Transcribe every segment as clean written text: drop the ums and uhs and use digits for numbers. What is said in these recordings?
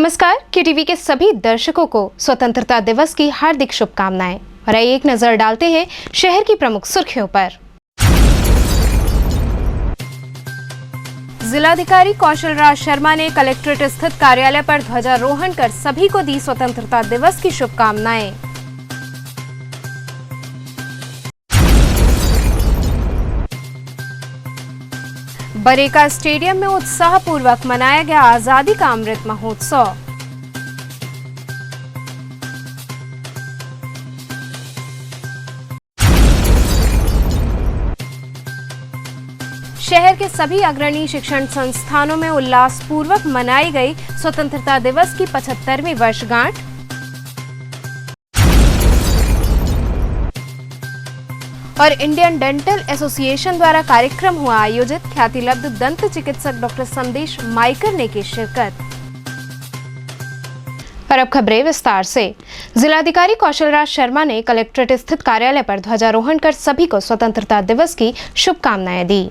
नमस्कार, केटीवी के सभी दर्शकों को स्वतंत्रता दिवस की हार्दिक शुभकामनाएं। और आइए एक नजर डालते हैं शहर की प्रमुख सुर्खियों पर। जिलाधिकारी कौशल राज शर्मा ने कलेक्ट्रेट स्थित कार्यालय पर ध्वजारोहण कर सभी को दी स्वतंत्रता दिवस की शुभकामनाएं। बरेका स्टेडियम में उत्साहपूर्वक मनाया गया आजादी का अमृत महोत्सव। शहर के सभी अग्रणी शिक्षण संस्थानों में उल्लासपूर्वक मनाई गई स्वतंत्रता दिवस की 75वीं वर्षगांठ। और इंडियन डेंटल एसोसिएशन द्वारा कार्यक्रम हुआ आयोजित, ख्यातिलब्ध दंत चिकित्सक डॉक्टर संदेश माइकर ने की शिरकत। और अब खबरें विस्तार से। जिलाधिकारी कौशल राज शर्मा ने कलेक्ट्रेट स्थित कार्यालय पर ध्वजारोहण कर सभी को स्वतंत्रता दिवस की शुभकामनाएं दी।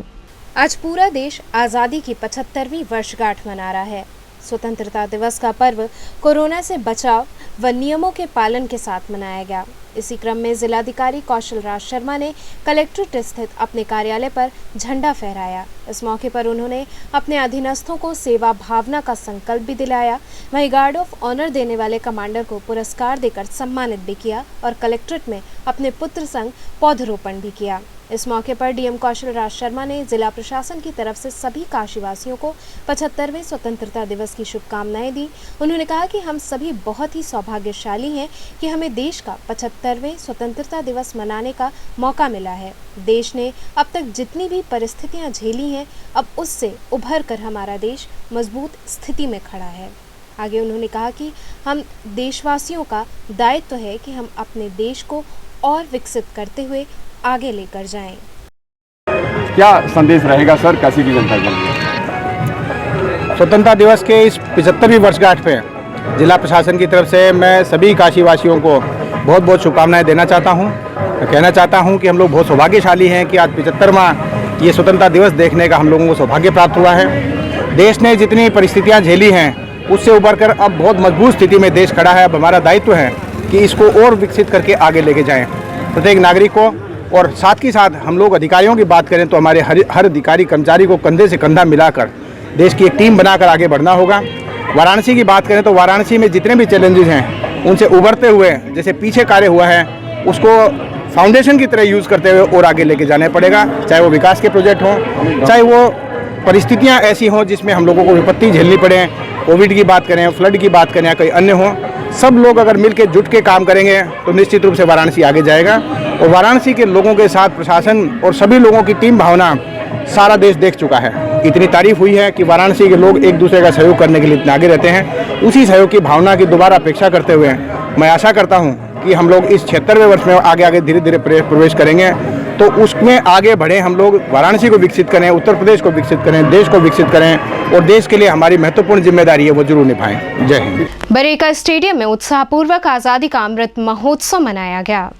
आज पूरा देश आजादी की 75वीं वर्षगांठ मना रहा है। स्वतंत्रता दिवस का पर्व कोरोना से बचाव व नियमों के पालन के साथ मनाया गया। इसी क्रम में जिलाधिकारी कौशल राज शर्मा ने कलेक्ट्रेट स्थित अपने कार्यालय पर झंडा फहराया। इस मौके पर उन्होंने अपने अधीनस्थों को सेवा भावना का संकल्प भी दिलाया। वहीं गार्ड ऑफ ऑनर देने वाले कमांडर को पुरस्कार देकर सम्मानित भी किया और कलेक्ट्रेट में अपने पुत्र संग पौधरोपण भी किया। इस मौके पर डीएम कौशल राज शर्मा ने जिला प्रशासन की तरफ से सभी काशीवासियों को 75वें स्वतंत्रता दिवस की शुभकामनाएं दी। उन्होंने कहा कि हम सभी बहुत ही सौभाग्यशाली हैं कि हमें देश का 75वें स्वतंत्रता दिवस मनाने का मौका मिला है। देश ने अब तक जितनी भी परिस्थितियां झेली हैं, अब उससे उभर कर हमारा देश मजबूत स्थिति में खड़ा है। आगे उन्होंने कहा कि हम देशवासियों का दायित्व है कि हम अपने देश को और विकसित करते हुए आगे लेकर जाएं। क्या संदेश रहेगा सर काशी की जनता के लिए? स्वतंत्रता दिवस के इस 75वीं वर्षगांठ पे जिला प्रशासन की तरफ से मैं सभी काशीवासियों को बहुत बहुत शुभकामनाएं देना चाहता हूं। मैं कहना चाहता हूं कि हम लोग बहुत सौभाग्यशाली हैं कि आज 75वां ये स्वतंत्रता दिवस देखने का हम लोगों को सौभाग्य प्राप्त हुआ है। देश ने जितनी परिस्थितियां झेली हैं उससे उभर कर अब बहुत मजबूत स्थिति में देश खड़ा है। अब हमारा दायित्व है कि इसको और विकसित करके आगे लेके जाएँ। प्रत्येक नागरिक को और साथ ही साथ हम लोग अधिकारियों की बात करें तो हमारे हर अधिकारी कर्मचारी को कंधे से कंधा मिलाकर देश की एक टीम बनाकर आगे बढ़ना होगा। वाराणसी की बात करें तो वाराणसी में जितने भी चैलेंजेस हैं उनसे उभरते हुए जैसे पीछे कार्य हुआ है उसको फाउंडेशन की तरह यूज़ करते हुए और आगे लेके जाना पड़ेगा। चाहे वो विकास के प्रोजेक्ट हों, चाहे वो परिस्थितियाँ ऐसी हों जिसमें हम लोगों को विपत्ति झेलनी पड़े, कोविड की बात करें, फ्लड की बात करें या कोई अन्य हो, सब लोग अगर मिलकर जुट के काम करेंगे तो निश्चित रूप से वाराणसी आगे जाएगा। और वाराणसी के लोगों के साथ प्रशासन और सभी लोगों की टीम भावना सारा देश देख चुका है। इतनी तारीफ हुई है कि वाराणसी के लोग एक दूसरे का सहयोग करने के लिए इतने आगे रहते हैं। उसी सहयोग की भावना की दोबारा अपेक्षा करते हुए मैं आशा करता हूं कि हम लोग इस 76वें वर्ष में आगे धीरे धीरे प्रवेश करेंगे तो उसमें आगे बढ़े। हम लोग वाराणसी को विकसित करें, उत्तर प्रदेश को विकसित करें, देश को विकसित करें और देश के लिए हमारी महत्वपूर्ण जिम्मेदारी है वो जरूर निभाएं। जय हिंद। बरेका स्टेडियम में उत्साहपूर्वक आजादी का अमृत महोत्सव मनाया गया।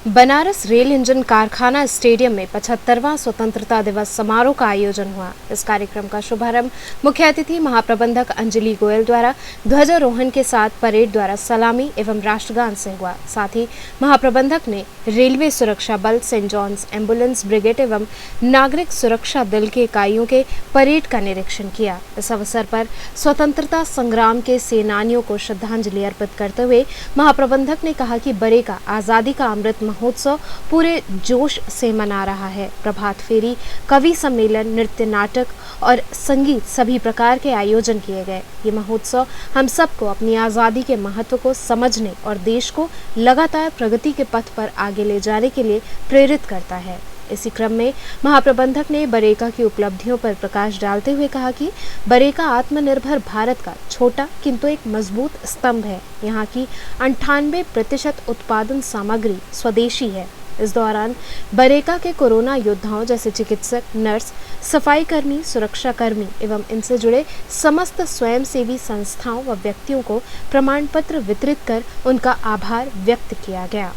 बनारस रेल इंजन कारखाना स्टेडियम में 75वां स्वतंत्रता दिवस समारोह का आयोजन हुआ। इस कार्यक्रम का शुभारंभ मुख्य अतिथि महाप्रबंधक अंजलि गोयल द्वारा ध्वजारोहण के साथ परेड द्वारा सलामी एवं राष्ट्रगान से हुआ। साथ ही महाप्रबंधक ने रेलवे सुरक्षा बल, सेंट जॉन्स एम्बुलेंस ब्रिगेड एवं नागरिक सुरक्षा दल के इकाइयों के परेड का निरीक्षण किया। इस अवसर पर स्वतंत्रता संग्राम के सेनानियों को श्रद्धांजलि अर्पित करते हुए महाप्रबंधक ने कहा कि बरेका आजादी का अमृत महोत्सव पूरे जोश से मना रहा है। प्रभात फेरी, कवि सम्मेलन, नृत्य, नाटक और संगीत सभी प्रकार के आयोजन किए गए। ये महोत्सव हम सबको अपनी आज़ादी के महत्व को समझने और देश को लगातार प्रगति के पथ पर आगे ले जाने के लिए प्रेरित करता है। इसी क्रम में महाप्रबंधक ने बरेका की उपलब्धियों पर प्रकाश डालते हुए कहा कि बरेका आत्मनिर्भर भारत का छोटा किंतु एक मजबूत स्तंभ है। यहाँ की 98% उत्पादन सामग्री स्वदेशी है। इस दौरान बरेका के कोरोना योद्धाओं जैसे चिकित्सक, नर्स, सफाई कर्मी, सुरक्षा कर्मी एवं इनसे जुड़े समस्त स्वयंसेवी संस्थाओं व व्यक्तियों को प्रमाण पत्र वितरित कर उनका आभार व्यक्त किया गया।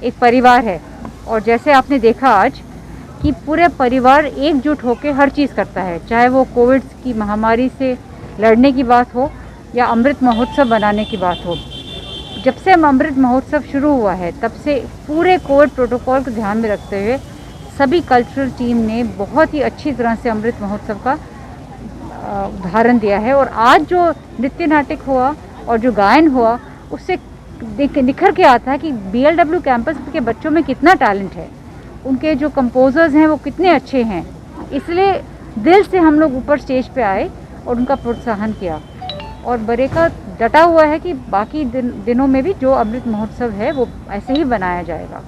एक परिवार है। और जैसे आपने देखा आज कि पूरे परिवार एकजुट होकर हर चीज़ करता है, चाहे वो कोविड की महामारी से लड़ने की बात हो या अमृत महोत्सव बनाने की बात हो। जब से हम अमृत महोत्सव शुरू हुआ है तब से पूरे कोविड प्रोटोकॉल को ध्यान में रखते हुए सभी कल्चरल टीम ने बहुत ही अच्छी तरह से अमृत महोत्सव का उदाहरण दिया है। और आज जो नृत्य नाटक हुआ और जो गायन हुआ उससे निखर के आता है कि BLW कैंपस के बच्चों में कितना टैलेंट है, उनके जो कंपोजर्स हैं वो कितने अच्छे हैं। इसलिए दिल से हम लोग ऊपर स्टेज पे आए और उनका प्रोत्साहन किया। और बरेका डटा हुआ है कि बाकी दिनों में भी जो अमृत महोत्सव है वो ऐसे ही बनाया जाएगा।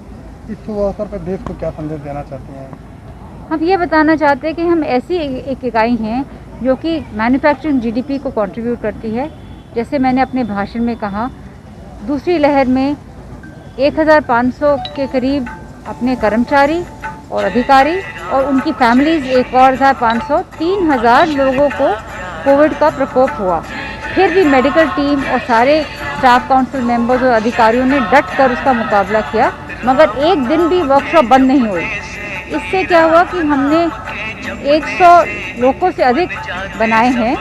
इस अवसर पर देश को क्या संदेश देना चाहते हैं? हम ये बताना चाहते हैं कि हम ऐसी एक इकाई हैं जो कि मैन्युफैक्चरिंग GDP को कंट्रीब्यूट करती है। जैसे मैंने अपने भाषण में कहा, दूसरी लहर में 1500 के करीब अपने कर्मचारी और अधिकारी और उनकी फैमिलीज, एक और 1500, 3000 लोगों को कोविड का प्रकोप हुआ। फिर भी मेडिकल टीम और सारे स्टाफ काउंसिल मेंबर्स और अधिकारियों ने डट कर उसका मुकाबला किया, मगर एक दिन भी वर्कशॉप बंद नहीं हुई। इससे क्या हुआ कि हमने 100 लोगों से अधिक बनाए हैं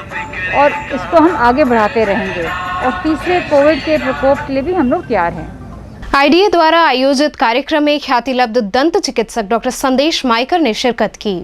और इसको हम आगे बढ़ाते रहेंगे। और तीसरे कोविड के प्रकोप के लिए भी हम लोग तैयार हैं। IDA द्वारा आयोजित कार्यक्रम में ख्यातिलब्ध दंत चिकित्सक डॉक्टर संदेश माइकर ने शिरकत की।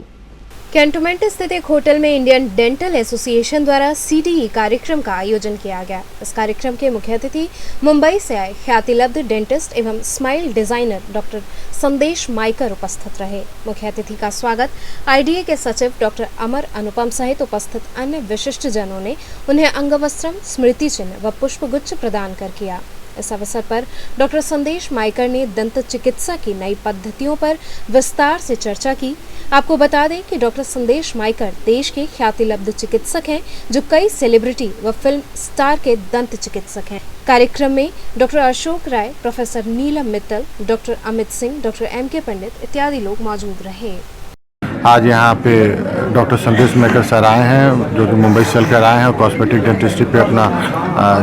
कैंटोनमेंट स्थित एक होटल में इंडियन डेंटल एसोसिएशन द्वारा CDE कार्यक्रम का आयोजन किया गया। इस कार्यक्रम के मुख्य अतिथि मुंबई से आए ख्यातिलब्ध डेंटिस्ट एवं स्माइल डिजाइनर डॉक्टर संदेश माइकर उपस्थित रहे। मुख्य अतिथि का स्वागत IDA के सचिव डॉक्टर अमर अनुपम सहित उपस्थित अन्य विशिष्ट जनों ने उन्हें अंगवस्त्रम, स्मृति चिन्ह व पुष्पगुच्छ प्रदान कर किया। इस अवसर पर डॉक्टर संदेश माइकर ने दंत चिकित्सा की नई पद्धतियों पर विस्तार से चर्चा की। आपको बता दें कि डॉक्टर संदेश माइकर देश के ख्यातिलब्ध चिकित्सक हैं जो कई सेलिब्रिटी व फिल्म स्टार के दंत चिकित्सक हैं। कार्यक्रम में doctor Ashok Rai, professor Neelam Mittal, doctor Amit Singh, doctor MK Pandit इत्यादि लोग मौजूद रहे। आज यहाँ पे डॉक्टर संदेश माइकर सर आए हैं जो कि मुंबई से चलकर आए हैं और कॉस्मेटिक डेंटिस्ट्री पे अपना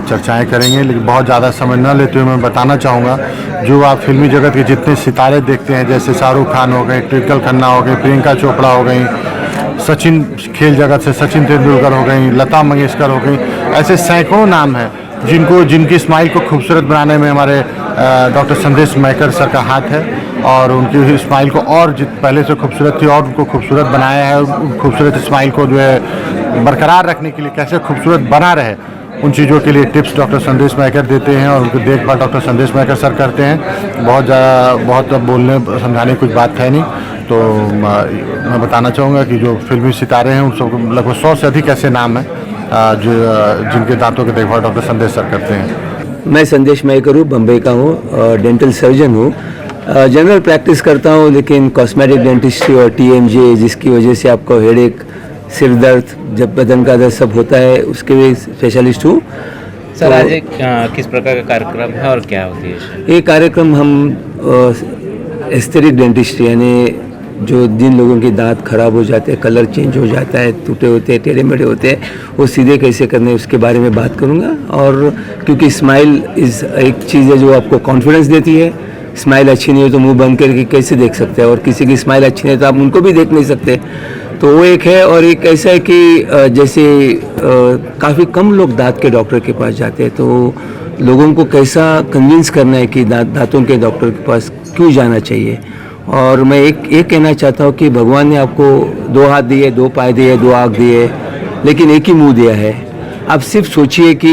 चर्चाएं करेंगे। लेकिन बहुत ज़्यादा समय न लेते हुए मैं बताना चाहूँगा, जो आप फिल्मी जगत के जितने सितारे देखते हैं, जैसे शाहरुख खान हो गए, ट्विंकल खन्ना हो गई, प्रियंका चोपड़ा हो गई, सचिन, खेल जगत से सचिन तेंदुलकर हो गई, लता मंगेशकर हो गई, ऐसे सैकड़ों नाम हैं जिनकी स्माइल को खूबसूरत बनाने में हमारे डॉक्टर संदेश माइकर सर का हाथ है। और उनकी स्माइल को और पहले से खूबसूरत थी और उनको खूबसूरत बनाया है। खूबसूरत स्माइल को जो है बरकरार रखने के लिए कैसे खूबसूरत बना रहे, उन चीज़ों के लिए टिप्स डॉक्टर संदेश माइकर देते हैं और उनकी देखभाल डॉक्टर संदेश माइकर सर करते हैं। बहुत बोलने समझाने की कुछ बात है नहीं, तो मैं बताना चाहूँगा कि जो फिल्मी सितारे हैं उन सब लगभग 100 से अधिक ऐसे नाम हैं जिनके दांतों की देखभाल डॉक्टर संदेश सर करते हैं। मैं संदेश माइकर हूँ, बम्बई का हूँ, डेंटल सर्जन हूँ। जनरल प्रैक्टिस करता हूँ, लेकिन कॉस्मेटिक डेंटिस्ट्री और TMJ जिसकी वजह से आपको हेडेक, सिर दर्द, जब बदन का दर्द सब होता है, उसके भी स्पेशलिस्ट हूँ। सर आज किस प्रकार का कार्यक्रम है और क्या होती है? ये कार्यक्रम हम एस्थेटिक डेंटिस्ट्री यानी जो जिन लोगों के दांत खराब हो जाते हैं, कलर चेंज हो जाता है, टूटे होते हैं, टेढ़े मेढ़े होते हैं, वो सीधे कैसे करने उसके बारे में बात करूँगा। और क्योंकि स्माइल एक चीज़ है जो आपको कॉन्फिडेंस देती है। स्माइल अच्छी नहीं हो तो मुंह बंद करके कैसे देख सकते हैं, और किसी की स्माइल अच्छी नहीं है तो आप उनको भी देख नहीं सकते। तो वो एक है। और एक ऐसा है कि जैसे काफ़ी कम लोग दांत के डॉक्टर के पास जाते हैं, तो लोगों को कैसा कन्विंस करना है कि दांतों के डॉक्टर के पास क्यों जाना चाहिए। और मैं एक कहना चाहता हूँ कि भगवान ने आपको 2 हाथ दिए, 2 पाँव दिए, 2 आँख दिए, लेकिन एक ही मुंह दिया है। आप सिर्फ सोचिए कि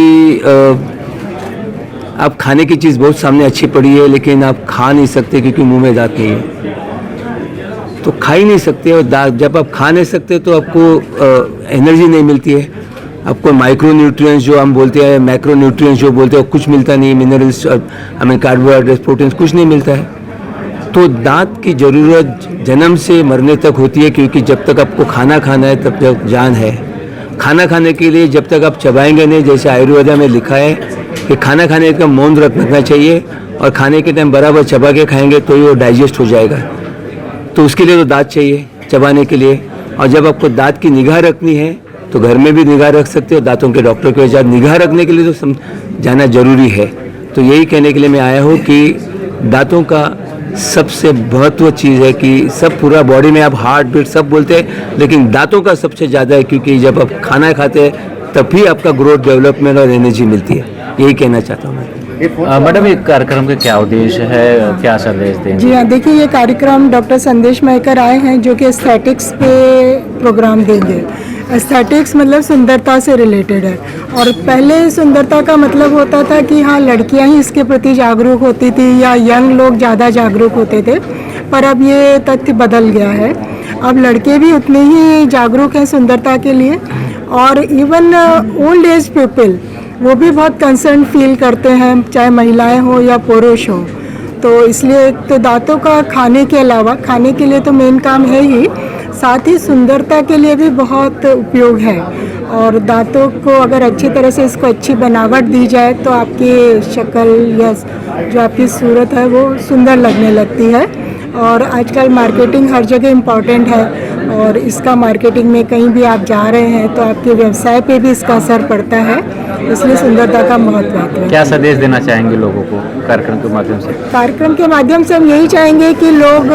आप खाने की चीज़ बहुत सामने अच्छी पड़ी है, लेकिन आप खा नहीं सकते क्योंकि मुंह में दांत नहीं है, तो खा ही नहीं सकते। और जब आप खा नहीं सकते तो आपको एनर्जी नहीं मिलती है, आपको माइक्रो न्यूट्रिएंट्स जो हम बोलते हैं, मैक्रो न्यूट्रिएंट्स जो बोलते हैं, कुछ मिलता नहीं, मिनरल्स, हमें कार्बोहाइड्रेट्स, प्रोटीन्स कुछ नहीं मिलता है। तो दांत की ज़रूरत जन्म से मरने तक होती है, क्योंकि जब तक आपको खाना खाना है तब तक जान है। खाना खाने के लिए जब तक आप चबाएंगे नहीं, जैसे आयुर्वेदा में लिखा है कि खाना खाने का मौन रखना चाहिए और खाने के टाइम बराबर चबा के खाएंगे तो वो डाइजेस्ट हो जाएगा। तो उसके लिए तो दांत चाहिए चबाने के लिए। और जब आपको दांत की निगाह रखनी है तो घर में भी निगाह रख सकते हो, दांतों के डॉक्टर के साथ निगाह रखने के लिए तो जाना जरूरी है। तो यही कहने के लिए मैं आया हूँ कि दांतों का सबसे महत्व चीज़ है कि सब पूरा बॉडी में आप हार्ट बीट सब बोलते हैं, लेकिन दांतों का सबसे ज़्यादा है, क्योंकि जब आप खाना खाते हैं तभी आपका ग्रोथ, डेवलपमेंट और एनर्जी मिलती है। यही कहना चाहता हूँ मैं। मैडम, ये कार्यक्रम का क्या उद्देश्य है, क्या संदेश देंगे? जी हाँ, देखिए ये कार्यक्रम डॉक्टर संदेश मयकर आए हैं जो कि एस्थेटिक्स पे प्रोग्राम देंगे। एस्थेटिक्स मतलब सुंदरता से रिलेटेड है, और पहले सुंदरता का मतलब होता था कि हाँ लड़कियां ही इसके प्रति जागरूक होती थी या यंग लोग ज़्यादा जागरूक होते थे, पर अब ये तथ्य बदल गया है। अब लड़के भी उतने ही जागरूक हैं सुंदरता के लिए, और इवन ओल्ड एज पीपल वो भी बहुत कंसर्न फील करते हैं, चाहे महिलाएं हो या पुरुष हो। तो इसलिए एक तो दांतों का खाने के अलावा, खाने के लिए तो मेन काम है ही, साथ ही सुंदरता के लिए भी बहुत उपयोग है। और दांतों को अगर अच्छी तरह से इसको अच्छी बनावट दी जाए तो आपकी शक्ल या जो आपकी सूरत है वो सुंदर लगने लगती है। और आजकल मार्केटिंग हर जगह इम्पॉर्टेंट है, और इसका मार्केटिंग में कहीं भी आप जा रहे हैं तो आपके व्यवसाय पे भी इसका असर पड़ता है, इसलिए सुंदरता का महत्व है। क्या संदेश देना चाहेंगे लोगों को कार्यक्रम के माध्यम से? कार्यक्रम के माध्यम से हम यही चाहेंगे कि लोग,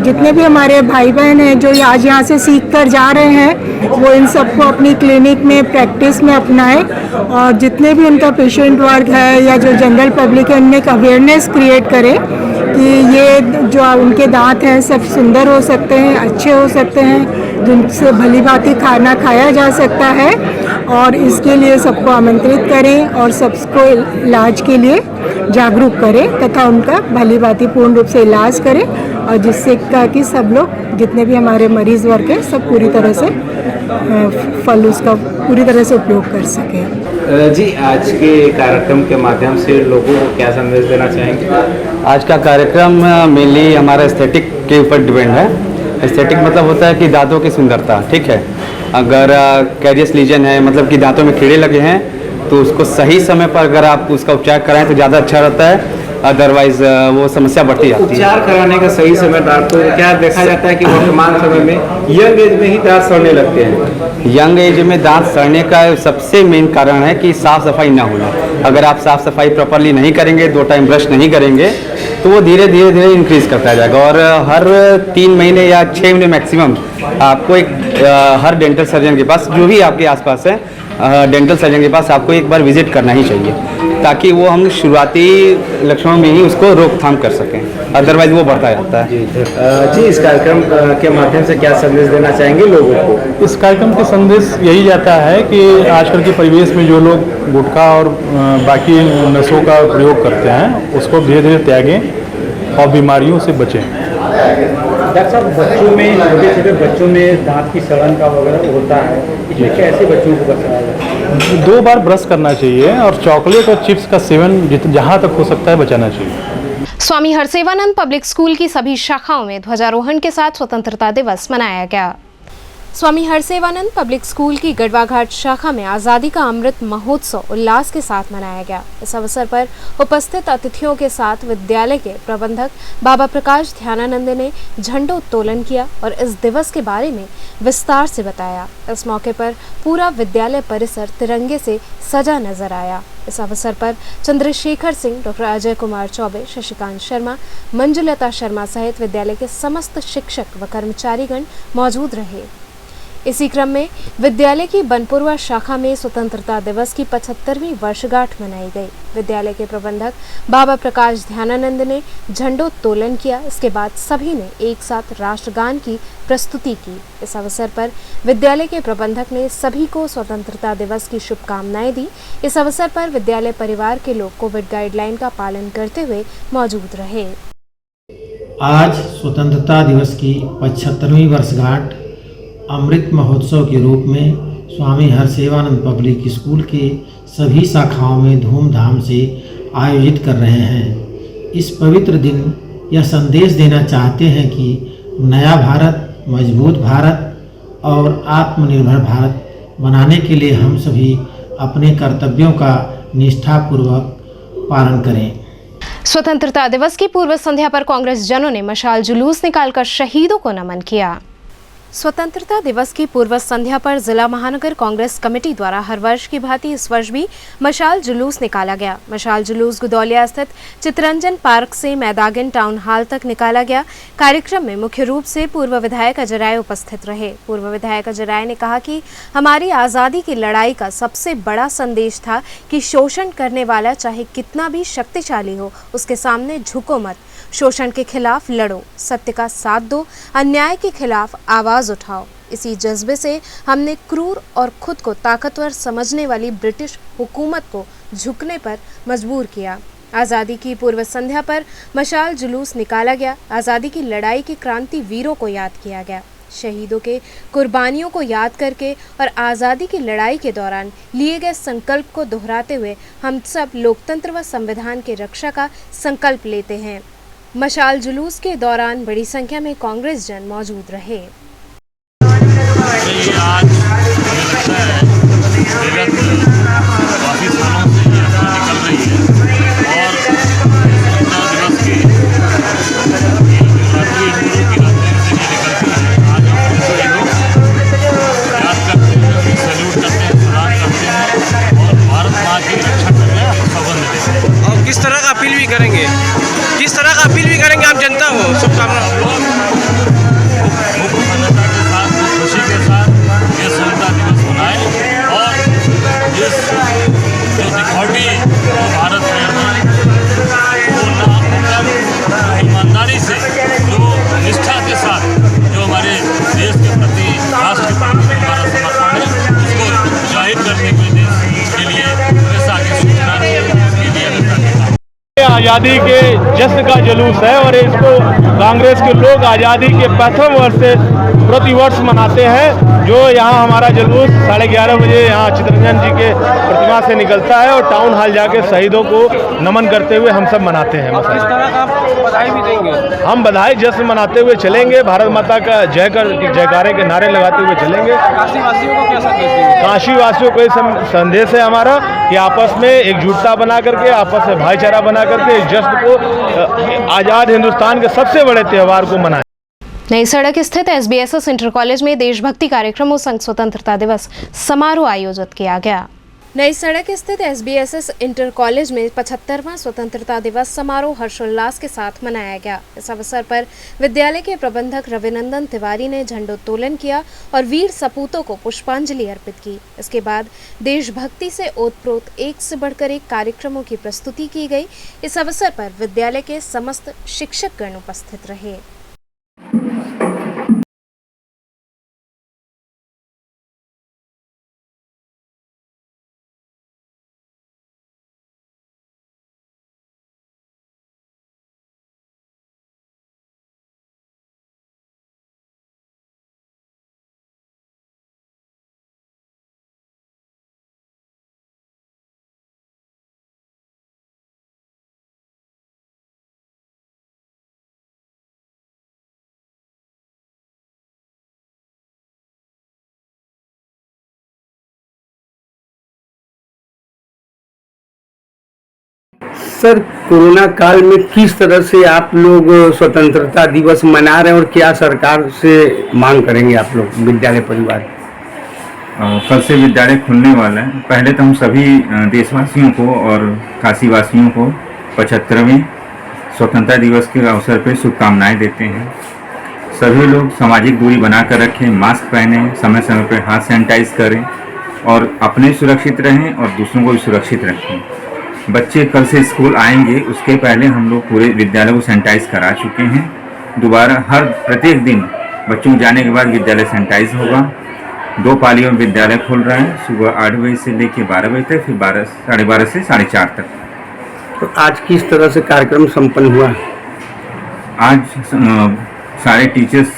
जितने भी हमारे भाई बहन हैं जो आज यहाँ से सीख कर जा रहे हैं, वो इन सबको अपनी क्लिनिक में प्रैक्टिस में अपनाएं, और जितने भी उनका पेशेंट वर्ग है या जो जनरल पब्लिक है उनमें एक अवेयरनेस क्रिएट करें कि ये जो उनके दांत हैं सब सुंदर हो सकते हैं, अच्छे हो सकते हैं, जिनसे भली भांति खाना खाया जा सकता है। और इसके लिए सबको आमंत्रित करें और सबको इलाज के लिए जागरूक करें तथा उनका भली भांति पूर्ण रूप से इलाज करें, और जिससे कि सब लोग, जितने भी हमारे मरीज वर्ग हैं, सब पूरी तरह से फल उसका पूरी तरह से उपयोग कर सकें। जी, आज के कार्यक्रम के माध्यम से लोगों को क्या संदेश देना चाहेंगे? आज का कार्यक्रम मेनली हमारा एस्थेटिक के ऊपर डिपेंड है। एस्थेटिक मतलब होता है कि दांतों की सुंदरता, ठीक है। अगर कैरियस लीजन है, मतलब कि दांतों में कीड़े लगे हैं, तो उसको सही समय पर अगर आप उसका उपचार कराएं तो ज़्यादा अच्छा रहता है, अदरवाइज वो समस्या बढ़ती जाती है। उपचार कराने का सही समय दांतों क्या देखा जाता है कि वर्तमान समय में यंग एज में ही दांत सड़ने लगते हैं। यंग एज में दांत सड़ने का सबसे मेन कारण है कि साफ़ सफाई ना होना। अगर आप साफ़ सफाई प्रॉपरली नहीं करेंगे, 2 टाइम ब्रश नहीं करेंगे, तो वो धीरे धीरे इंक्रीज़ करता जाएगा। और हर 3 महीने या 6 महीने मैक्सिमम आपको एक हर डेंटल सर्जन के पास, जो भी आपके आसपास है डेंटल सर्जन के पास, आपको एक बार विजिट करना ही चाहिए, ताकि वो हम शुरुआती लक्षणों में ही उसको रोकथाम कर सकें, अदरवाइज वो बढ़ता जाता है। जी, इस कार्यक्रम के माध्यम से क्या संदेश देना चाहेंगे लोगों को? इस कार्यक्रम का संदेश यही जाता है कि आजकल के परिवेश में जो लोग गुटखा और बाकी नशों का प्रयोग करते हैं उसको धीरे धीरे त्यागें और बीमारियों से बचें। डॉक्टर साहब, बच्चों में, छोटे छोटे बच्चों में दांत की सड़न का वगैरह होता है, इसमें कैसे बच्चों को बचाया जाए? 2 बार ब्रश करना चाहिए, और चॉकलेट और चिप्स का सेवन जहाँ तक हो सकता है बचाना चाहिए। स्वामी हरसेवानंद पब्लिक स्कूल की सभी शाखाओं में ध्वजारोहण के साथ स्वतंत्रता दिवस मनाया गया। स्वामी हरसेवानंद पब्लिक स्कूल की गढ़वा घाट शाखा में आज़ादी का अमृत महोत्सव उल्लास के साथ मनाया गया। इस अवसर पर उपस्थित अतिथियों के साथ विद्यालय के प्रबंधक बाबा प्रकाश ध्यानानंद ने झंडोत्तोलन किया और इस दिवस के बारे में विस्तार से बताया। इस मौके पर पूरा विद्यालय परिसर तिरंगे से सजा नजर आया। इस अवसर पर चंद्रशेखर सिंह, डॉक्टर अजय कुमार चौबे, शशिकांत शर्मा, मंजुलता शर्मा सहित विद्यालय के समस्त शिक्षक व कर्मचारीगण मौजूद रहे। इसी क्रम में विद्यालय की बनपुरवा शाखा में स्वतंत्रता दिवस की 75वीं वर्षगांठ मनाई गई। विद्यालय के प्रबंधक बाबा प्रकाश ध्यानानंद ने झंडोत्तोलन किया। इसके बाद सभी ने एक साथ राष्ट्रगान की प्रस्तुति की। इस अवसर पर विद्यालय के प्रबंधक ने सभी को स्वतंत्रता दिवस की शुभकामनाएं दी। इस अवसर पर विद्यालय परिवार के लोग कोविड गाइडलाइन का पालन करते हुए मौजूद रहे। आज स्वतंत्रता दिवस की 75वीं वर्षगांठ अमृत महोत्सव के रूप में स्वामी हरसेवानंद पब्लिक स्कूल के सभी शाखाओं में धूमधाम से आयोजित कर रहे हैं। इस पवित्र दिन यह संदेश देना चाहते हैं कि नया भारत, मजबूत भारत और आत्मनिर्भर भारत बनाने के लिए हम सभी अपने कर्तव्यों का निष्ठापूर्वक पालन करें। स्वतंत्रता दिवस की पूर्व संध्या पर कांग्रेस जनों ने मशाल जुलूस निकालकर शहीदों को नमन किया। स्वतंत्रता दिवस की पूर्व संध्या पर जिला महानगर कांग्रेस कमेटी द्वारा हर वर्ष की भांति इस वर्ष भी मशाल जुलूस निकाला गया। मशाल जुलूस गुदौलिया स्थित चित्तरंजन पार्क से मैदागिन टाउन हॉल तक निकाला गया। कार्यक्रम में मुख्य रूप से पूर्व विधायक अजय राय उपस्थित रहे। पूर्व विधायक अजय राय ने कहा कि हमारी आज़ादी की लड़ाई का सबसे बड़ा संदेश था कि शोषण करने वाला चाहे कितना भी शक्तिशाली हो, उसके सामने झुको मत, शोषण के खिलाफ लड़ो, सत्य का साथ दो, अन्याय के खिलाफ आवाज उठाओ। इसी जज्बे से हमने क्रूर और खुद को ताकतवर समझने वाली ब्रिटिश हुकूमत को झुकने पर मजबूर किया। आज़ादी की पूर्व संध्या पर मशाल जुलूस निकाला गया। आज़ादी की लड़ाई के क्रांति वीरों को याद किया गया। शहीदों के कुर्बानियों को याद करके और आज़ादी की लड़ाई के दौरान लिए गए संकल्प को दोहराते हुए हम सब लोकतंत्र व संविधान की रक्षा का संकल्प लेते हैं। मशाल जुलूस के दौरान बड़ी संख्या में कांग्रेस जन मौजूद रहे। आज मुझे लगता है काफ़ी सालों से ये यात्रा निकल रही है और स्वतंत्रता दिवस की रात्रि की रात्रि से ये निकलती है। आज हम सभी लोग याद करते हैं, सैल्यूट करते हैं, सलाम करते हैं और भारत माँ की रक्षा करने का सौगंध देते हैं। और किस तरह का अपील भी करेंगे आप जनता को? शुभकामना मुख्य प्रसन्नता के साथ, खुशी के साथ ये स्वतंत्रता दिवस मनाएं और इस जो दिखौटी जो भारत में है वो ना होकर ईमानदारी से, जो निष्ठा के साथ जो हमारे देश के प्रति, राष्ट्र के प्रति हमारा समर्पण है, उसको जाहिर करने के लिए हमेशा आगे सूचना के लिए हमें आज़ादी के जश्न का जुलूस है और इसको कांग्रेस के लोग आज़ादी के 5वें वर्ष से प्रतिवर्ष मनाते हैं। जो यहाँ हमारा जुलूस 11:30 बजे यहाँ चित्तरंजन जी के प्रतिमा से निकलता है और टाउन हॉल जाके शहीदों को नमन करते हुए हम सब मनाते हैं। किस तरह का बधाई भी देंगे? हम बधाई जश्न मनाते हुए चलेंगे, भारत माता का जयकारे के नारे लगाते हुए चलेंगे। काशीवासियों को क्या संदेश देंगे? काशीवासियों को संदेश है हमारा कि आपस में एकजुटता बना करके, आपस में भाईचारा बना करके इस जश्न को, आज़ाद हिंदुस्तान के सबसे बड़े त्यौहार को मनाएं। नई सड़क स्थित SBSS इंटर कॉलेज में देशभक्ति कार्यक्रमों संग स्वतंत्रता दिवस समारोह आयोजित किया गया। नई सड़क स्थित SBSS इंटर कॉलेज में 75वां स्वतंत्रता दिवस समारोह हर्षोल्लास के साथ मनाया गया। इस अवसर पर विद्यालय के प्रबंधक रविनंदन तिवारी ने झंडोत्तोलन किया और वीर सपूतों को पुष्पांजलि अर्पित की। इसके बाद देशभक्ति से ओतप्रोत एक से बढ़कर एक कार्यक्रमों की प्रस्तुति की गई। इस अवसर पर विद्यालय के समस्त शिक्षकगण उपस्थित रहे। सर, कोरोना काल में किस तरह से आप लोग स्वतंत्रता दिवस मना रहे हैं और क्या सरकार से मांग करेंगे आप लोग विद्यालय परिवार? कल से विद्यालय खुलने वाला है। पहले तो हम सभी देशवासियों को और काशीवासियों को 75वें स्वतंत्रता दिवस के अवसर पर शुभकामनाएं देते हैं। सभी लोग सामाजिक दूरी बनाकर रखें, मास्क पहनें, समय समय पर हाथ सैनिटाइज करें और अपने सुरक्षित रहें और दूसरों को भी सुरक्षित रखें। बच्चे कल से स्कूल आएंगे, उसके पहले हम लोग पूरे विद्यालय को सैनिटाइज करा चुके हैं। दोबारा प्रत्येक दिन बच्चों जाने के बाद विद्यालय सैनिटाइज होगा। 2 पालियों में विद्यालय खुल रहा है, सुबह 8 बजे से लेकर 12 बजे तक, फिर 12:30 से 4:30 तक। तो आज किस तरह से कार्यक्रम संपन्न हुआ? आज सारे टीचर्स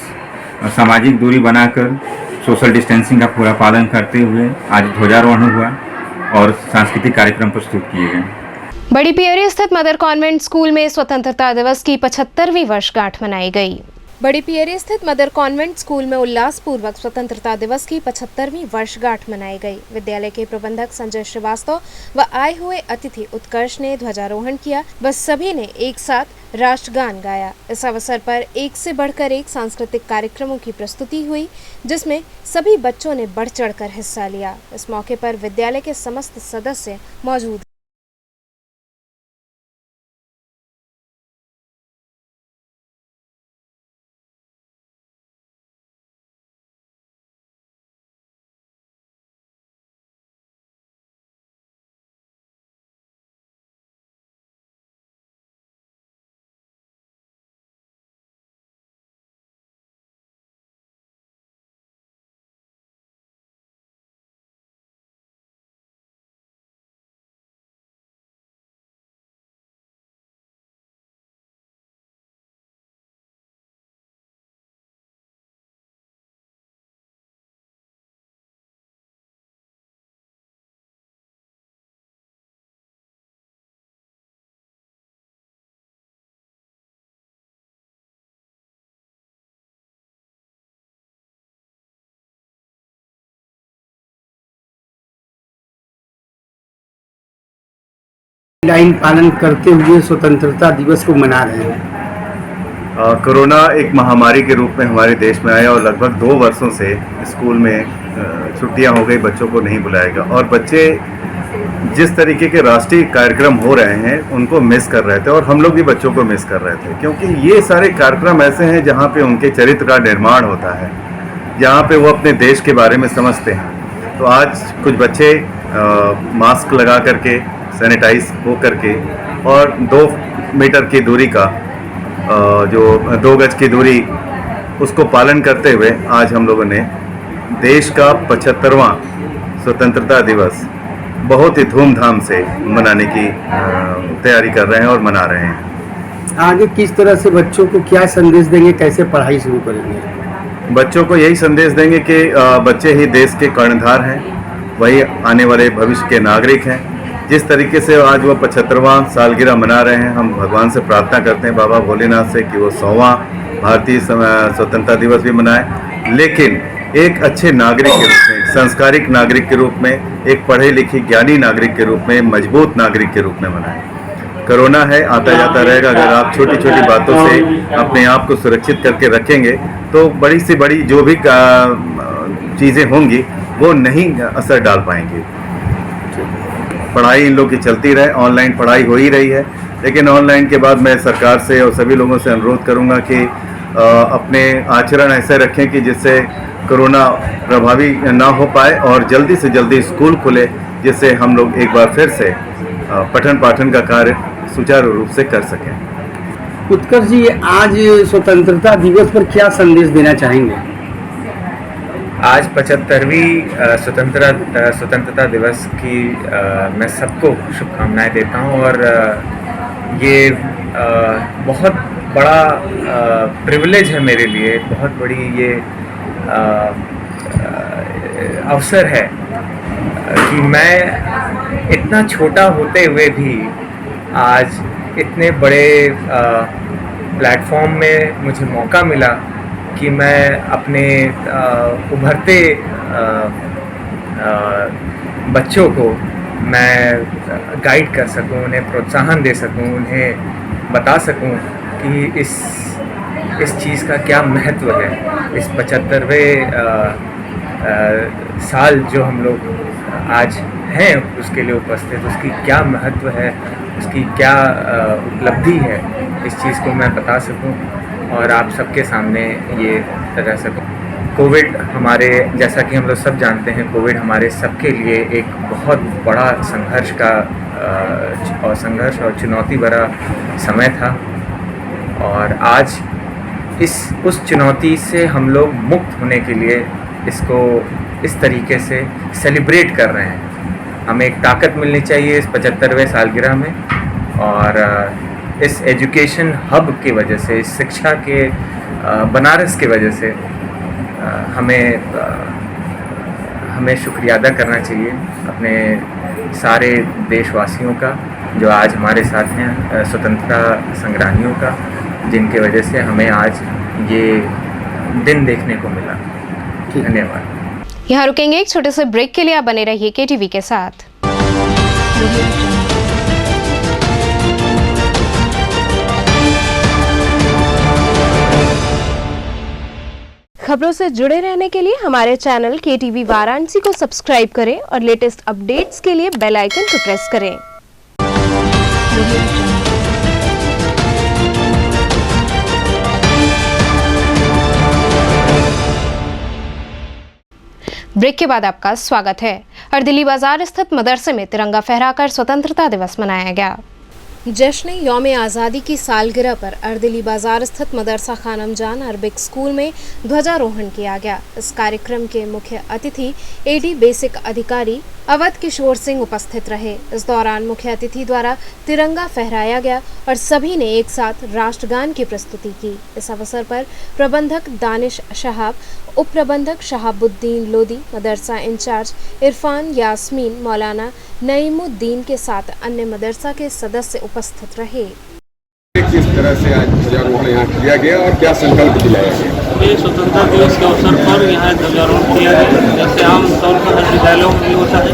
सामाजिक दूरी बनाकर सोशल डिस्टेंसिंग का पूरा पालन करते हुए आज ध्वजारोहण हुआ और सांस्कृतिक कार्यक्रम प्रस्तुत किए गए। बड़ी पियरी स्थित मदर कॉन्वेंट स्कूल में स्वतंत्रता दिवस की 75वीं वर्षगांठ मनाई गई। बड़ी पियरी स्थित मदर कॉन्वेंट स्कूल में उल्लासपूर्वक स्वतंत्रता दिवस की 75वीं वर्षगांठ मनाई गई। विद्यालय के प्रबंधक संजय श्रीवास्तव व आए हुए अतिथि उत्कर्ष ने ध्वजारोहण किया व सभी ने एक साथ राष्ट्रगान गाया। इस अवसर पर एक से बढ़कर एक सांस्कृतिक कार्यक्रमों की प्रस्तुति हुई, जिसमें सभी बच्चों ने बढ़ चढ़कर हिस्सा लिया। इस मौके पर विद्यालय के समस्त सदस्य मौजूद। गाइडलाइन पालन करते हुए स्वतंत्रता दिवस को मना रहे हैं। कोरोना एक महामारी के रूप में हमारे देश में आया और लगभग 2 वर्षों से स्कूल में छुट्टियां हो गई, बच्चों को नहीं बुलाया गया और बच्चे जिस तरीके के राष्ट्रीय कार्यक्रम हो रहे हैं उनको मिस कर रहे थे और हम लोग भी बच्चों को मिस कर रहे थे, क्योंकि ये सारे कार्यक्रम ऐसे हैं जहाँ पे उनके चरित्र का निर्माण होता है, जहाँ पे वो अपने देश के बारे में समझते हैं। तो आज कुछ बच्चे मास्क लगा करके, सैनिटाइज हो करके और 2 मीटर की दूरी का जो 2 गज की दूरी उसको पालन करते हुए आज हम लोगों ने देश का 75वां स्वतंत्रता दिवस बहुत ही धूमधाम से मनाने की तैयारी कर रहे हैं और मना रहे हैं। आगे किस तरह से बच्चों को क्या संदेश देंगे, कैसे पढ़ाई शुरू करेंगे? बच्चों को यही संदेश देंगे कि बच्चे ही देश के कर्णधार हैं, वही आने वाले भविष्य के नागरिक हैं। जिस तरीके से आज वो 75वां सालगिरह मना रहे हैं, हम भगवान से प्रार्थना करते हैं बाबा भोलेनाथ से कि वो 100वां भारतीय स्वतंत्रता दिवस भी मनाए, लेकिन एक अच्छे नागरिक के रूप में, संस्कारिक नागरिक के रूप में, एक पढ़े लिखे ज्ञानी नागरिक के रूप में, मजबूत नागरिक के रूप में मनाएं। कोरोना है, आता जाता रहेगा। अगर आप छोटी छोटी बातों से अपने आप को सुरक्षित करके रखेंगे तो बड़ी से बड़ी जो भी चीज़ें होंगी वो नहीं असर डाल पाएंगी। पढ़ाई इन लोग की चलती रहे, ऑनलाइन पढ़ाई हो ही रही है, लेकिन ऑनलाइन के बाद मैं सरकार से और सभी लोगों से अनुरोध करूंगा कि अपने आचरण ऐसे रखें कि जिससे कोरोना प्रभावी ना हो पाए और जल्दी से जल्दी स्कूल खुले, जिससे हम लोग एक बार फिर से पठन पाठन का कार्य सुचारू रूप से कर सकें। उत्कर्ष जी, आज स्वतंत्रता दिवस पर क्या संदेश देना चाहेंगे? आज 75वीं स्वतंत्रता दिवस की मैं सबको शुभकामनाएं देता हूं और ये बहुत बड़ा प्रिविलेज है मेरे लिए, बहुत बड़ी ये अवसर है कि मैं इतना छोटा होते हुए भी आज इतने बड़े प्लेटफॉर्म में मुझे मौका मिला कि मैं अपने उभरते बच्चों को मैं गाइड कर सकूं, उन्हें प्रोत्साहन दे सकूं, उन्हें बता सकूं कि इस चीज़ का क्या महत्व है। इस 75वें साल जो हम लोग आज हैं उसके लिए उपस्थित, उसकी क्या महत्व है, उसकी क्या उपलब्धि है, इस चीज़ को मैं बता सकूं और आप सबके सामने ये रह सकूं। कोविड हमारे, जैसा कि हम लोग सब जानते हैं, कोविड हमारे सबके लिए एक बहुत बड़ा संघर्ष और चुनौती भरा समय था और आज उस चुनौती से हम लोग मुक्त होने के लिए इसको इस तरीके से सेलिब्रेट कर रहे हैं। हमें एक ताकत मिलनी चाहिए इस 75वें सालगिरह में और इस एजुकेशन हब की वजह से, इस शिक्षा के बनारस की वजह से हमें शुक्रिया अदा करना चाहिए अपने सारे देशवासियों का जो आज हमारे साथ हैं, स्वतंत्रता संग्रामियों का, जिनके वजह से हमें आज ये दिन देखने को मिला। धन्यवाद। यहाँ रुकेंगे एक छोटे से ब्रेक के लिए, आप बने रहिए KTV के साथ। खबरों से जुड़े रहने के लिए हमारे चैनल KTV वाराणसी को सब्सक्राइब करें और लेटेस्ट अपडेट्स के लिए बेल आइकन को प्रेस करें। ब्रेक के बाद आपका स्वागत है। अर्दिली बाजार स्थित मदरसे में तिरंगा फहराकर स्वतंत्रता दिवस मनाया गया। जश्न यौम आज़ादी की सालगिरह पर अर्दिली बाजार स्थित मदरसा खानम जान अरबिक स्कूल में ध्वजारोहण किया गया। इस कार्यक्रम के मुख्य अतिथि AD बेसिक अधिकारी अवध किशोर सिंह उपस्थित रहे। इस दौरान मुख्य अतिथि द्वारा तिरंगा फहराया गया और सभी ने एक साथ राष्ट्रगान की प्रस्तुति की। इस अवसर पर प्रबंधक दानिश शहाब, उप प्रबंधक शहाबुद्दीन लोदी, मदरसा इंचार्ज इरफान यास्मीन, मौलाना नईमुद्दीन के साथ अन्य मदरसा के सदस्य उपस्थित रहे। किस तरह से आज ध्वजारोहण यहाँ किया गया और क्या संकल्प दिलाया गया? ये स्वतंत्रता दिवस के अवसर पर यहाँ ध्वजारोहण किया गया। जैसे आम तौर पर हर विद्यालयों में भी होता है,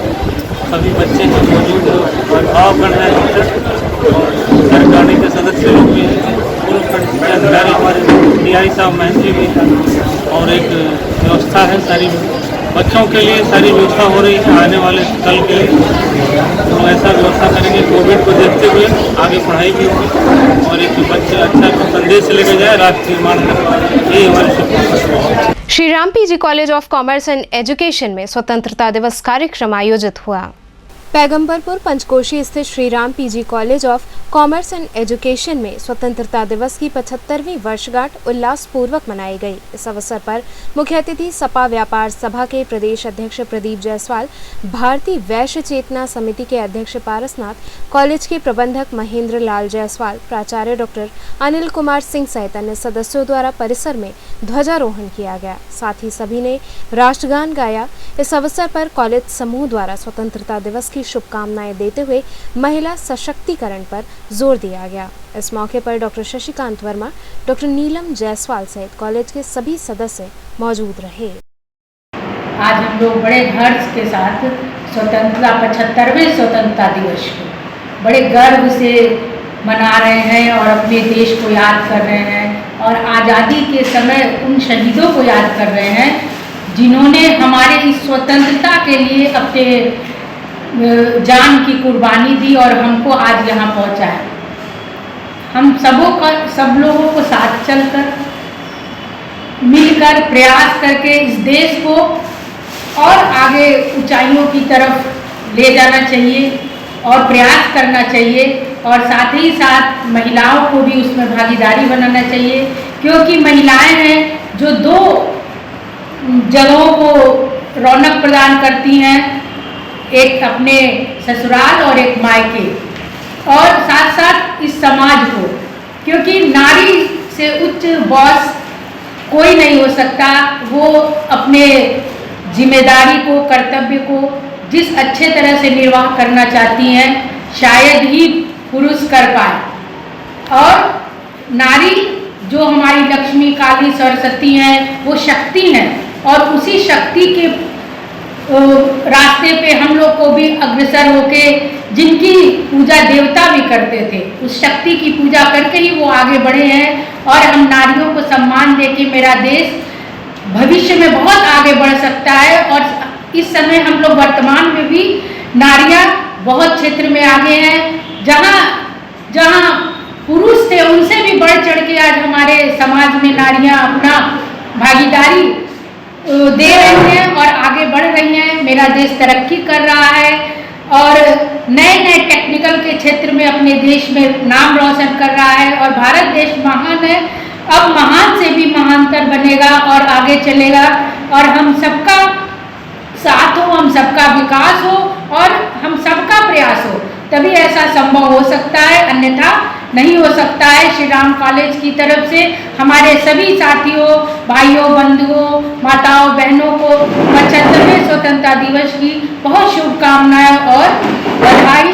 सभी बच्चे हैं मौजूद, अभिभावकगण हैं और सरकारी के सदस्य लोग भी हैं, पूर्व खंड के अधिकारी हमारे DI साहब महंती भी हैं और एक व्यवस्था है सारी बच्चों के लिए, सारी व्यवस्था हो रही है आने वाले कल के लिए। तो ऐसा व्यवस्था करेंगे, कोविड को देखते हुए आगे पढ़ाई भी होगी और एक बच्चे अच्छा संदेश लेकर जाए राष्ट्र निर्माण में, यही हमारी शुभकामना। Shri Ram PG college of commerce and education में स्वतंत्रता दिवस कार्यक्रम आयोजित हुआ। पैगंबरपुर पंचकोशी स्थित Shri Ram PG college of commerce and education में स्वतंत्रता दिवस की 75वीं वर्षगांठ उल्लासपूर्वक मनाई गई। इस अवसर पर मुख्य अतिथि सपा व्यापार सभा के प्रदेश अध्यक्ष प्रदीप जायसवाल, भारतीय वैश्य चेतना समिति के अध्यक्ष पारसनाथ, कॉलेज के प्रबंधक महेंद्र लाल जायसवाल, प्राचार्य डॉक्टर अनिल कुमार सिंह सहित अन्य सदस्यों द्वारा परिसर में ध्वजारोहण किया गया। साथ ही सभी ने राष्ट्रगान गाया। इस अवसर पर कॉलेज समूह द्वारा स्वतंत्रता दिवस की शुभकामनाएं देते हुए महिला सशक्तिकरण पर जोर दिया गया। इस मौके पर डॉक्टर शशिकांत वर्मा, डॉक्टर नीलम जायसवाल सहित कॉलेज के सभी सदस्य मौजूद रहे। आज हम लोग बड़े हर्ष के साथ स्वतंत्रता 75वें स्वतंत्रता दिवस को बड़े गर्व से मना रहे हैं और अपने देश को याद कर रहे हैं और आज़ादी के समय उन शहीदों को याद कर रहे हैं जिन्होंने हमारे इस स्वतंत्रता के लिए अपने जान की कुर्बानी दी और हमको आज यहाँ पहुँचाया। हम सब लोगों को साथ चलकर मिलकर प्रयास करके इस देश को और आगे ऊंचाइयों की तरफ ले जाना चाहिए और प्रयास करना चाहिए और साथ ही साथ महिलाओं को भी उसमें भागीदारी बनाना चाहिए, क्योंकि महिलाएं हैं जो दो जगहों को रौनक प्रदान करती हैं, एक अपने ससुराल और एक मायके, और साथ साथ इस समाज को, क्योंकि नारी से उच्च बॉस कोई नहीं हो सकता। वो अपने जिम्मेदारी को, कर्तव्य को जिस अच्छे तरह से निर्वाह करना चाहती हैं शायद ही पुरुष कर पाए। और नारी जो हमारी लक्ष्मी, काली, सरस्वती हैं, वो शक्ति हैं और उसी शक्ति के रास्ते पे हम लोग को भी अग्रसर होके, जिनकी पूजा देवता भी करते थे, उस शक्ति की पूजा करके ही वो आगे बढ़े हैं। और हम नारियों को सम्मान देके मेरा देश भविष्य में बहुत आगे बढ़ सकता है। और इस समय हम लोग वर्तमान में भी नारियां बहुत क्षेत्र में आगे हैं। जहां पुरुष थे उनसे भी बढ़ चढ़ के आज हमारे समाज में नारियां अपना भागीदारी दे रही हैं और आगे बढ़ रही हैं। मेरा देश तरक्की कर रहा है और नए नए टेक्निकल के क्षेत्र में अपने देश में नाम रोशन कर रहा है और भारत देश महान है। अब महान से भी महानतर बनेगा और आगे चलेगा और हम सबका साथ हो, हम सबका विकास हो और हम सबका प्रयास हो, तभी ऐसा संभव हो सकता है, अन्यथा नहीं हो सकता है। श्री राम कॉलेज की तरफ से हमारे सभी साथियों, भाइयों, बंधुओं, माताओं, बहनों को 75वें स्वतंत्रता दिवस की बहुत शुभकामनाएं और बधाई।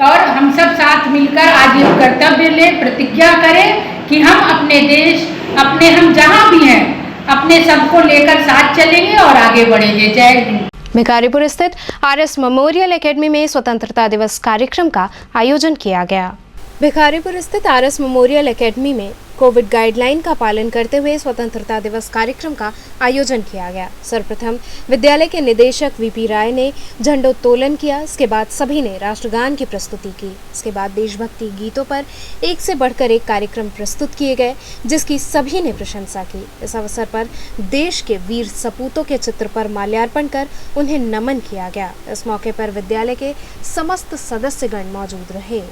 और हम सब साथ मिलकर आज ये कर्तव्य लें, प्रतिज्ञा करें कि हम अपने देश, अपने हम जहाँ भी हैं अपने सबको लेकर साथ चलेंगे और आगे बढ़ेंगे। जय हिंद। भिखारीपुर स्थित आरएस मेमोरियल एकेडमी में स्वतंत्रता दिवस कार्यक्रम का आयोजन किया गया। भिखारीपुर स्थित आरएस मेमोरियल एकेडमी में कोविड गाइडलाइन का पालन करते हुए स्वतंत्रता दिवस कार्यक्रम का आयोजन किया गया। सर्वप्रथम विद्यालय के निदेशक वीपी राय ने झंडोत्तोलन किया। इसके बाद सभी ने राष्ट्रगान की प्रस्तुति की। इसके बाद देशभक्ति गीतों पर एक से बढ़कर एक कार्यक्रम प्रस्तुत किए गए, जिसकी सभी ने प्रशंसा की। इस अवसर पर देश के वीर सपूतों के चित्र पर माल्यार्पण कर उन्हें नमन किया गया। इस मौके पर विद्यालय के समस्त सदस्यगण मौजूद रहे।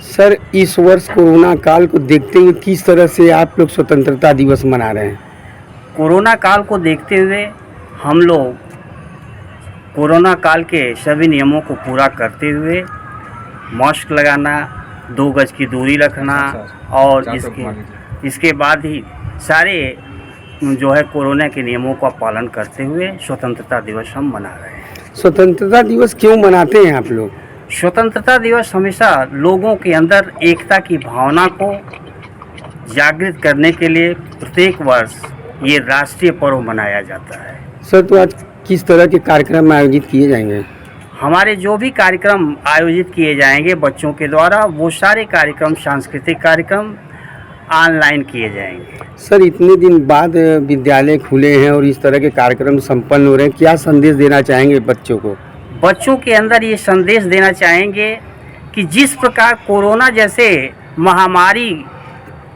सर, इस वर्ष कोरोना काल को देखते हुए किस तरह से आप लोग स्वतंत्रता दिवस मना रहे हैं? कोरोना काल को देखते हुए हम लोग कोरोना काल के सभी नियमों को पूरा करते हुए मास्क लगाना, 2 गज की दूरी रखना और इसके बाद ही सारे जो है कोरोना के नियमों का पालन करते हुए स्वतंत्रता दिवस हम मना रहे हैं। स्वतंत्रता दिवस क्यों मनाते हैं आप लोग? स्वतंत्रता दिवस हमेशा लोगों के अंदर एकता की भावना को जागृत करने के लिए प्रत्येक वर्ष ये राष्ट्रीय पर्व मनाया जाता है। सर, तो आज किस तरह के कार्यक्रम आयोजित किए जाएंगे? हमारे जो भी कार्यक्रम आयोजित किए जाएंगे बच्चों के द्वारा, वो सारे कार्यक्रम सांस्कृतिक कार्यक्रम ऑनलाइन किए जाएंगे। सर, इतने दिन बाद विद्यालय खुले हैं और इस तरह के कार्यक्रम संपन्न हो रहे हैं, क्या संदेश देना चाहेंगे बच्चों को? बच्चों के अंदर ये संदेश देना चाहेंगे कि जिस प्रकार कोरोना जैसे महामारी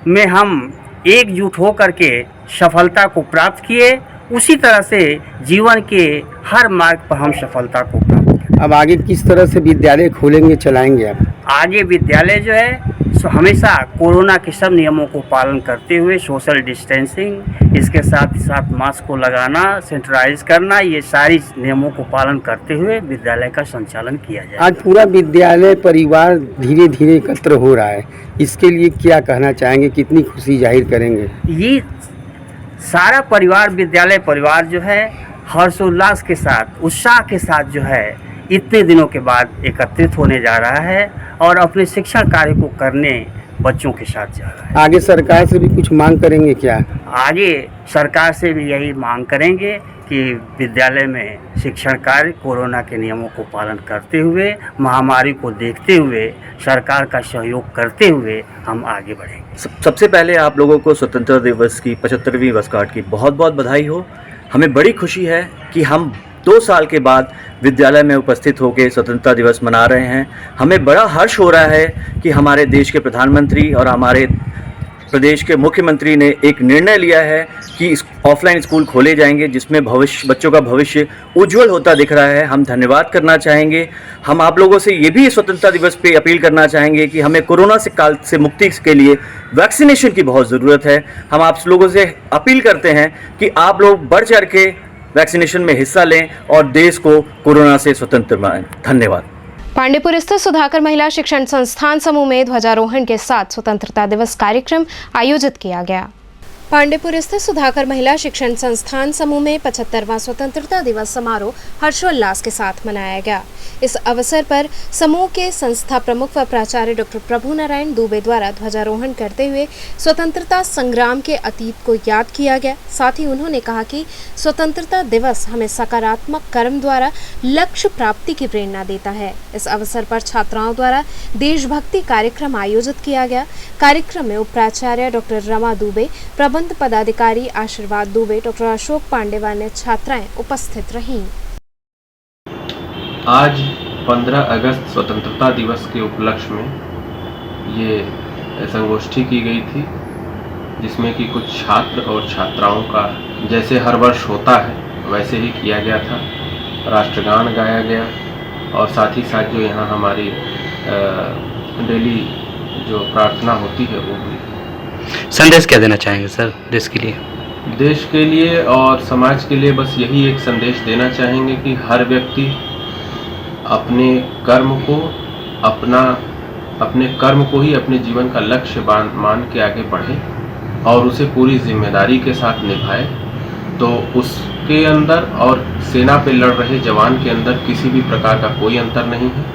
में हम एकजुट होकर के सफलता को प्राप्त किए, उसी तरह से जीवन के हर मार्ग पर हम सफलता को प्राप्त करें। अब आगे किस तरह से विद्यालय खोलेंगे, चलाएंगे आप? आगे विद्यालय जो है हमेशा कोरोना के सब नियमों को पालन करते हुए सोशल डिस्टेंसिंग, इसके साथ ही साथ मास्क को लगाना, सैनिटाइज करना, ये सारी नियमों को पालन करते हुए विद्यालय का संचालन किया जाए। आज पूरा विद्यालय परिवार धीरे धीरे एकत्र हो रहा है, इसके लिए क्या कहना चाहेंगे, कितनी खुशी जाहिर करेंगे? ये सारा परिवार, विद्यालय परिवार जो है हर्षोल्लास के साथ, उत्साह के साथ जो है इतने दिनों के बाद एकत्रित होने जा रहा है और अपने शिक्षण कार्य को करने बच्चों के साथ जा रहा है। आगे सरकार से भी कुछ मांग करेंगे क्या? आगे सरकार से भी यही मांग करेंगे कि विद्यालय में शिक्षण कार्य कोरोना के नियमों को पालन करते हुए, महामारी को देखते हुए, सरकार का सहयोग करते हुए हम आगे बढ़ेंगे। सबसे पहले आप लोगों को स्वतंत्रता दिवस की 75वीं वर्षगांठ की बहुत बहुत बधाई हो। हमें बड़ी खुशी है कि हम 2 साल के बाद विद्यालय में उपस्थित होकर स्वतंत्रता दिवस मना रहे हैं। हमें बड़ा हर्ष हो रहा है कि हमारे देश के प्रधानमंत्री और हमारे प्रदेश के मुख्यमंत्री ने एक निर्णय लिया है कि ऑफलाइन स्कूल खोले जाएंगे, जिसमें बच्चों का भविष्य उज्जवल होता दिख रहा है। हम धन्यवाद करना चाहेंगे। हम आप लोगों से ये भी स्वतंत्रता दिवस पे अपील करना चाहेंगे कि हमें कोरोना से मुक्ति के लिए वैक्सीनेशन की बहुत ज़रूरत है। हम आप लोगों से अपील करते हैं कि आप लोग बढ़ चढ़ के वैक्सीनेशन में हिस्सा लें और देश को कोरोना से स्वतंत्र बनाएं। धन्यवाद। पांडेपुर स्थित सुधाकर महिला शिक्षण संस्थान समूह में ध्वजारोहण के साथ स्वतंत्रता दिवस कार्यक्रम आयोजित किया गया। पांडेपुर स्थित सुधाकर महिला शिक्षण संस्थान समूह में 75वां स्वतंत्रता दिवस समारोह हर्षोल्लास के साथ मनाया गया। इस अवसर पर समूह के संस्था प्रमुख व प्राचार्य डॉक्टर प्रभु नारायण दुबे द्वारा ध्वजारोहण करते हुए स्वतंत्रता संग्राम के अतीत को याद किया गया। साथ ही उन्होंने कहा कि स्वतंत्रता दिवस हमें सकारात्मक कर्म द्वारा लक्ष्य प्राप्ति की प्रेरणा देता है। इस अवसर पर छात्राओं द्वारा देशभक्ति कार्यक्रम आयोजित किया गया। कार्यक्रम में उप प्राचार्य डॉक्टर रमा दुबे, प्रबंध पदाधिकारी आशीर्वाद दुबे, डॉक्टर अशोक पांडे व अन्य छात्राएं उपस्थित रहीं। आज 15 अगस्त स्वतंत्रता दिवस के उपलक्ष्य में ये संगोष्ठी की गई थी, जिसमें कि कुछ छात्र और छात्राओं का जैसे हर वर्ष होता है वैसे ही किया गया था। राष्ट्रगान गाया गया और साथ ही साथ जो यहाँ हमारी डेली जो प्रार्थना होती है वो हुई। संदेश क्या देना चाहेंगे सर देश के लिए? देश के लिए और समाज के लिए बस यही एक संदेश देना चाहेंगे कि हर व्यक्ति अपने कर्म को ही अपने जीवन का लक्ष्य मान के आगे बढ़े और उसे पूरी जिम्मेदारी के साथ निभाए, तो उसके अंदर और सेना पे लड़ रहे जवान के अंदर किसी भी प्रकार का कोई अंतर नहीं है।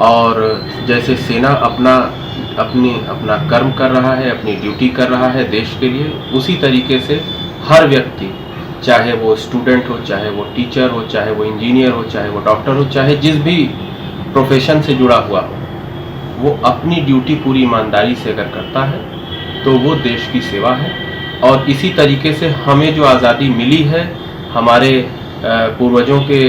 और जैसे सेना अपना कर्म कर रहा है, अपनी ड्यूटी कर रहा है देश के लिए, उसी तरीके से हर व्यक्ति, चाहे वो स्टूडेंट हो, चाहे वो टीचर हो, चाहे वो इंजीनियर हो, चाहे वो डॉक्टर हो, चाहे जिस भी प्रोफेशन से जुड़ा हुआ हो, वो अपनी ड्यूटी पूरी ईमानदारी से अगर करता है तो वो देश की सेवा है। और इसी तरीके से हमें जो आज़ादी मिली है, हमारे पूर्वजों के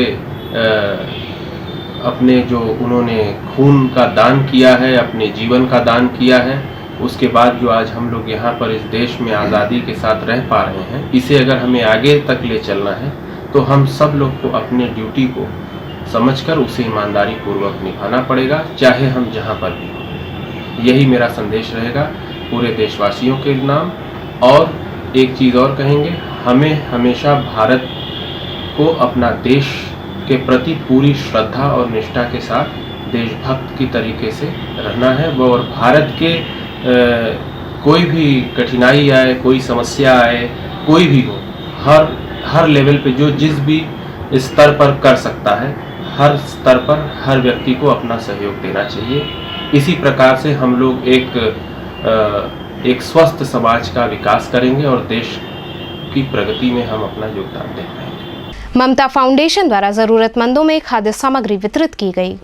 अपने जो उन्होंने खून का दान किया है, अपने जीवन का दान किया है, उसके बाद जो आज हम लोग यहाँ पर इस देश में आज़ादी के साथ रह पा रहे हैं, इसे अगर हमें आगे तक ले चलना है तो हम सब लोग को अपने ड्यूटी को समझकर उसे ईमानदारी पूर्वक निभाना पड़ेगा, चाहे हम जहाँ पर भी हों। यही मेरा संदेश रहेगा पूरे देशवासियों के नाम। और एक चीज़ और कहेंगे, हमें हमेशा भारत को अपना देश के प्रति पूरी श्रद्धा और निष्ठा के साथ देशभक्त की तरीके से रहना है। और भारत के कोई भी कठिनाई आए, कोई समस्या आए, कोई भी हो, हर लेवल पे जो जिस भी स्तर पर कर सकता है, हर स्तर पर हर व्यक्ति को अपना सहयोग देना चाहिए। इसी प्रकार से हम लोग एक स्वस्थ समाज का विकास करेंगे और देश की प्रगति में हम अपना योगदान दे पाएंगे। ममता फाउंडेशन द्वारा जरूरतमंदों में खाद्य सामग्री वितरित की गई।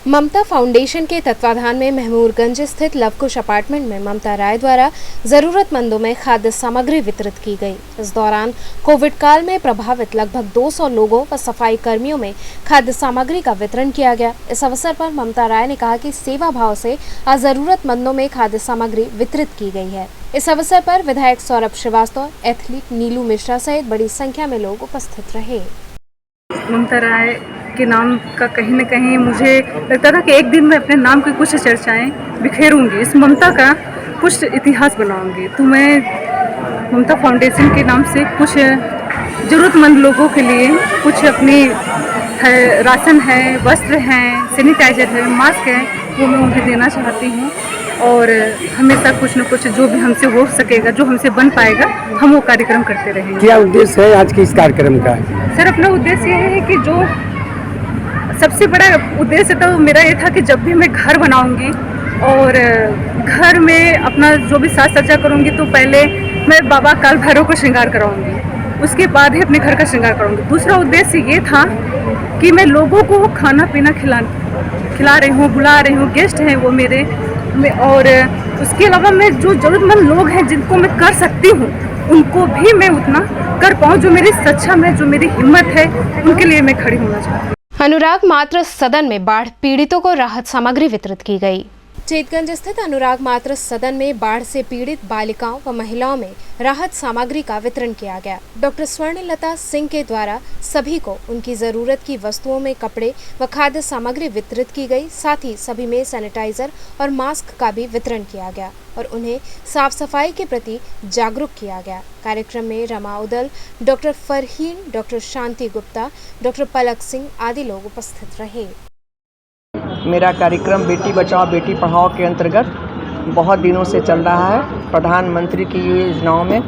ममता फाउंडेशन के तत्वाधान में महमूरगंज स्थित लवकुश अपार्टमेंट में ममता राय द्वारा जरूरतमंदों में खाद्य सामग्री वितरित की गई। इस दौरान कोविड काल में प्रभावित लगभग 200 लोगों व सफाई कर्मियों में खाद्य सामग्री का वितरण किया गया। इस अवसर पर ममता राय ने कहा कि सेवा भाव से आज जरूरतमंदों में खाद्य सामग्री वितरित की गई है। इस अवसर पर विधायक सौरभ श्रीवास्तव, एथलीट नीलू मिश्रा सहित बड़ी संख्या में लोग उपस्थित रहे। ममता राय के नाम का कहीं न कहीं मुझे लगता था कि एक दिन मैं अपने नाम की कुछ चर्चाएं बिखेरूंगी, इस ममता का कुछ इतिहास बनाऊंगी। तो मैं ममता फाउंडेशन के नाम से कुछ ज़रूरतमंद लोगों के लिए कुछ अपनी राशन है, वस्त्र हैं, सैनिटाइजर है, मास्क है, वो मैं उन्हें देना चाहती हूँ। और हमेशा कुछ न कुछ जो भी हमसे हो सकेगा, जो हमसे बन पाएगा, हम वो कार्यक्रम करते रहेंगे। क्या उद्देश्य है आज के इस कार्यक्रम का? सर, अपना उद्देश्य ये है कि जो सबसे बड़ा उद्देश्य तो मेरा ये था कि जब भी मैं घर बनाऊंगी और घर में अपना जो भी साज सज्जा करूंगी, तो पहले मैं बाबा काल भैरव को श्रृंगार कराऊंगी, उसके बाद ही अपने घर का श्रृंगार कराऊंगी। दूसरा उद्देश्य ये था कि मैं लोगों को खाना पीना खिला रही हूँ, बुला रही हूँ, गेस्ट हैं वो मेरे, और उसके अलावा मैं जो ज़रूरतमंद लोग हैं जिनको मैं कर सकती हूँ, उनको भी मैं उतना कर पाऊँ। जो मेरी सक्षम है, जो मेरी हिम्मत है, उनके लिए मैं खड़ी होना चाहती हूँ। अनुराग मातृ सदन में बाढ़ पीड़ितों को राहत सामग्री वितरित की गई। चेतगंज स्थित अनुराग मातृ सदन में बाढ़ से पीड़ित बालिकाओं व महिलाओं में राहत सामग्री का वितरण किया गया। डॉक्टर स्वर्णलता सिंह के द्वारा सभी को उनकी जरूरत की वस्तुओं में कपड़े व खाद्य सामग्री वितरित की गई। साथ ही सभी में सैनिटाइजर और मास्क का भी वितरण किया गया और उन्हें साफ सफाई के प्रति जागरूक किया गया। कार्यक्रम में रमा उदल, डॉक्टर फरहीन, डॉक्टर शांति गुप्ता, डॉक्टर पलक सिंह आदि लोग उपस्थित रहे। मेरा कार्यक्रम बेटी बचाओ बेटी पढ़ाओ के अंतर्गत बहुत दिनों से चल रहा है। प्रधानमंत्री की योजनाओं में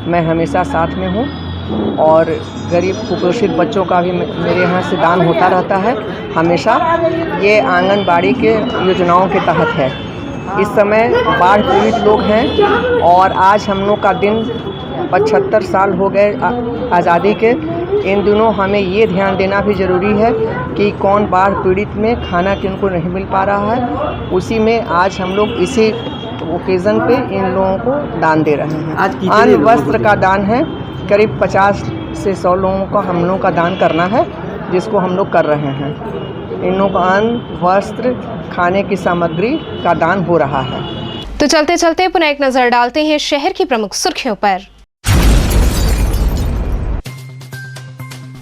मैं हमेशा साथ में हूँ और गरीब कुपोषित बच्चों का भी मेरे यहाँ से दान होता रहता है हमेशा। ये आंगनबाड़ी के योजनाओं के तहत है। इस समय बाढ़ पीड़ित लोग हैं और आज हम लोग का दिन 75 साल हो गए आज़ादी के। इन दिनों हमें ये ध्यान देना भी ज़रूरी है कि कौन बाढ़ पीड़ित में खाना किनको नहीं मिल पा रहा है। उसी में आज हम लोग इसी ओकेज़न पे इन लोगों को दान दे रहे हैं। आज अन्न वस्त्र का दान है, करीब 50 से 100 लोगों का हम लोग का दान करना है, जिसको हम लोग कर रहे हैं। इन लोगों को अन्न वस्त्र खाने की सामग्री का दान हो रहा है। तो चलते चलते पुनः एक नजर डालते हैं शहर की प्रमुख सुर्खियों पर।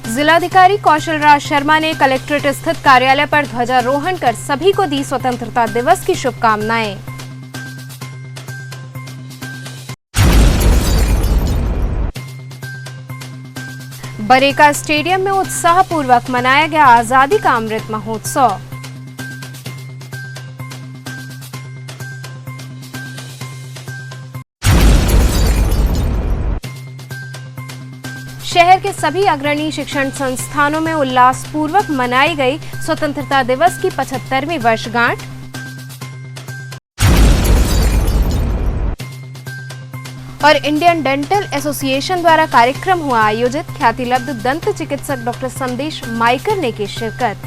जिलाधिकारी कौशल राज शर्मा ने कलेक्ट्रेट स्थित कार्यालय पर ध्वजारोहण कर सभी को दी स्वतंत्रता दिवस की शुभकामनाएं। बरेका स्टेडियम में उत्साहपूर्वक मनाया गया आजादी का अमृत महोत्सव। शहर के सभी अग्रणी शिक्षण संस्थानों में उल्लासपूर्वक मनाई गई स्वतंत्रता दिवस की 75वीं वर्षगांठ। और इंडियन डेंटल एसोसिएशन द्वारा कार्यक्रम हुआ आयोजित। ख्यातिलब्ध दंत चिकित्सक डॉक्टर संदेश माइकर ने की शिरकत।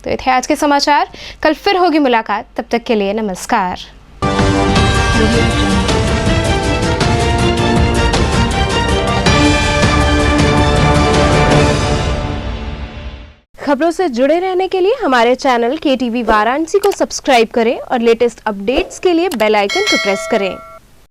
तो ये थे आज के समाचार। कल फिर होगी मुलाकात, तब तक के लिए नमस्कार। खबरों से जुड़े रहने के लिए हमारे चैनल KTV वाराणसी को सब्सक्राइब करें और लेटेस्ट अपडेट्स के लिए बेल आइकन को प्रेस करें।